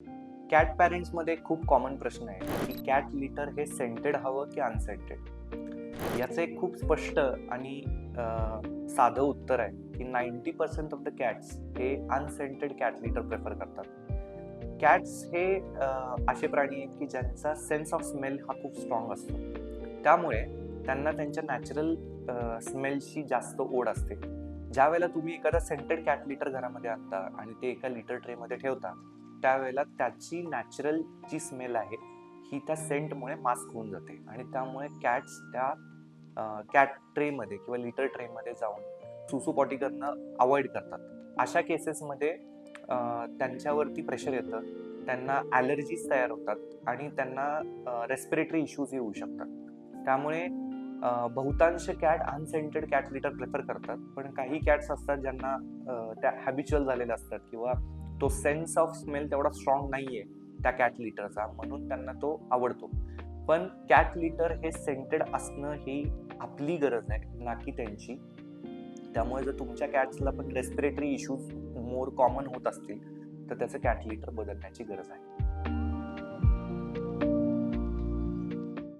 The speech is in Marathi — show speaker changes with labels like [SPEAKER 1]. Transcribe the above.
[SPEAKER 1] कॅट पॅरेंट्समध्ये खूप कॉमन प्रश्न आहे की कॅट लिटर हे सेंटेड हवं की अनसेंटेड. याचं एक खूप स्पष्ट आणि साधं उत्तर आहे की 90% ऑफ द कॅट्स हे अनसेंटेड कॅट लिटर प्रेफर करतात. कॅट्स हे असे प्राणी आहेत की ज्यांचा सेन्स ऑफ स्मेल हा खूप स्ट्रॉंग असतो. त्यामुळे त्यांना त्यांच्या नॅचरल स्मेलची जास्त ओढ असते. ज्यावेळेला तुम्ही एखादा सेंटेड कॅट लिटर घरामध्ये आणता आणि ते एका लिटर ट्रेमध्ये ठेवता, त्यावेळेला त्याची नॅचरल जी स्मेल आहे ही त्या सेंटमुळे मास्क होऊन जाते आणि त्यामुळे कॅट्स त्या कॅट ट्रेमध्ये किंवा लिटर ट्रेमध्ये जाऊन सुसू पॉटी करणं अवॉइड करतात. अशा केसेसमध्ये त्यांच्यावरती प्रेशर येतं, त्यांना ॲलर्जीज तयार होतात आणि त्यांना रेस्पिरेटरी इश्यूज होऊ शकतात. त्यामुळे बहुतांश cat unscented cat litre prefer करतात, पण काही कॅट्स असतात ज्यांना त्या हॅबिच्युअल झालेल्या असतात किंवा तो सेन्स ऑफ स्मेल तेवढा स्ट्रॉंग नाहीये त्या कॅट लिटरचा, म्हणून त्यांना तो आवडतो. पण कॅट लिटर हे सेंटेड असणं ही आपली गरज आहे, ना की त्यांची. त्यामुळे जर तुमच्या कॅट्सला पण रेस्पिरेटरी इश्यूज मोर कॉमन होत असतील, तर त्याचं कॅट लिटर बदलण्याची गरज आहे.